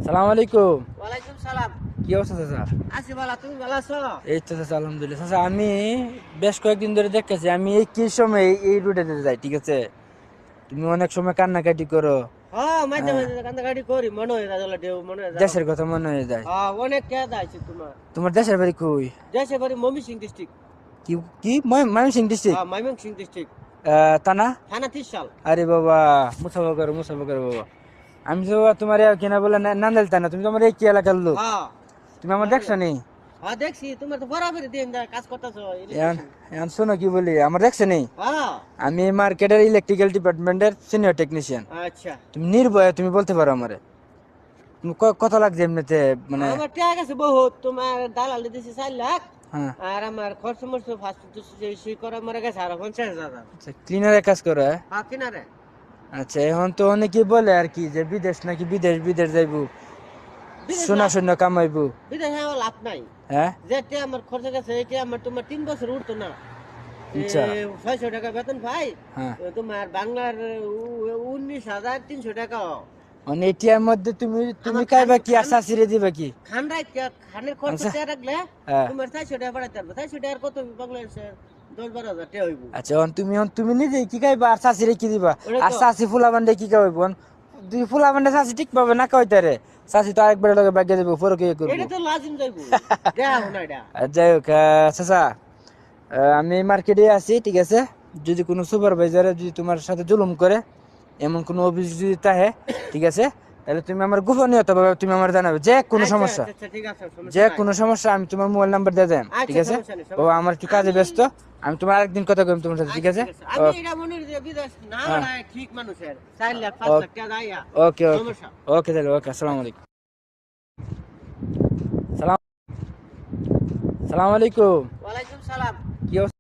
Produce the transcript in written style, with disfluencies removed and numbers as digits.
সালাম আলাইকুম। ওয়ালাইকুম সালাম। কি অবস্থা চাচা? আছি ভালো, তুমি ভালো আছো? এই তো চাচা আলহামদুলিল্লাহ। চাচা আমি বেশ কয়েকদিন ধরে দেখতেছি আমি এই কি সময় এই রুটে যাই, ঠিক আছে? তুমি অনেক সময় কান্নাকাটি করো। হ্যাঁ, মাঝে হ্যাঁ, মাঝে কান্দাকাটি করি, মনে হয়ে যায় ঢেউ, মনে হয়ে যায়। দেশের কথা মনে হয়ে যায়। হ্যাঁ, অনেক খেয়াল আছে তোমার। তোমার দেশের বাড়ি কই? দেশে বাড়ি ময়মনসিংহ ডিস্ট্রিক্ট। কি কি ময়মনসিংহ ডিস্ট্রিক্ট? হ্যাঁ, ময়মনসিংহ ডিস্ট্রিক্ট, থানা? থানা 30 সাল। আরে বাবা, মুসাফা করো বাবা। আমি তো তোমার কিনা বলে নান্দাইল থানা, তুমি তো আমার এই কি এলাকার লোক। হ্যাঁ তুমি আমার দেখছো নি? হ্যাঁ, দেখছি তোমার তো বরাবরই দিন কাজ করতেছো। এখন এখন শোনো কি বলি, আমার দেখছো নি? হ্যাঁ, আমি মার্কেটের ইলেকট্রিক্যাল ডিপার্টমেন্টের সিনিয়র টেকনিশিয়ান। আচ্ছা। তুমি নির্ভয়ে তুমি বলতে পারো আমারে। তুমি কত লাগছে এমনিতে মানে? আমার টাকা আছে বহুত, তোমার দালাল দিতেছি 4 লাখ। হ্যাঁ, আর আমার খরচ মরচ ফার্স্ট সে করা মরে গেছে আর 50,000। আচ্ছা ক্লিনারের কাজ করো, হ্যাঁ? হ্যাঁ, কিনারে। আচ্ছা, এখন তো অনেকেই বলে আর কি যে বিদেশ নাকি বিদেশ বিদেশ যাইবো, বিদেশ শূন্য লাভ, শূন্য কামাইবো। বিদেশ আমার লাভ নাই। হ্যাঁ, যেটা আমার খরচ গেছে এটা আমার তোমার 3 বছর উঠতো না। আচ্ছা, 600 টাকা বেতন পাই। হ্যাঁ। তোমার বাংলার 19,300 টাকা। মানে এটির মধ্যে তুমি তুমি আমার খাইবা কি আর শাশুড়ি দিবা কি? খানের খরচ আচ্ছা, রাখলে হ্যাঁ। তোমার 400 টাকা বাড়াতে পারবে। 400 টাকার কত বাংলাদেশে 10-12 হাজার টাকা হইব। আচ্ছা, তুমি নিজে কি খাইবা আর শাশুড়ি কি দিবা? ওটাই আর তো। শাশি ফুলা বান্ডে কি খাওয়াইব? দুই ফুলা বান্ডে শাশি ঠিক পাবে না খাওয়াইতে রে। শাশি তো আরেকবার লগে বাগিয়ে দেবো, পরে কি করবো? এটা তো লাজিম যাইব। দেয়া না এটা। আর যাই হোক, চাচা, আমি মার্কেটে আছি, ঠিক আছে? যদি কোনো সুপারভাইজারে যদি তোমার সাথে জুলুম করে, এমন কোনো অভিযোগ যদি থাকে, ঠিক আছে, তাহলে তুমি আমার গোপনীয়তাভাবে তুমি আমার জানাবে যে কোনো আচ্ছা, সমস্যা। আচ্ছা, ঠিক আছে, সমস্যা যে নাই। কোনো সমস্যা আমি তোমার মোবাইল নাম্বার দিয়ে দেন, ঠিক আচ্ছা, আছে? সমস্যা নেই, বাবা সমস্যা আমার নেই। একটু কাজে ব্যস্ত, আমি তোমার আরেকদিন কথা কইম তোমার সাথে, ঠিক আছে? আমি এটা মনে করি যে বিদেশ না হ্যাঁ। বাড়ায় ঠিক মানুষের 4 লাখ 5 লাখ টাকা দাইয়া ওকে ওকে সমস্যা। ওকে, তাহলে ওকে, আসসালামু আলাইকুম। সালাম সালাম আলাইকুম। ওয়ালাইকুম সালাম। কি অবস্থা?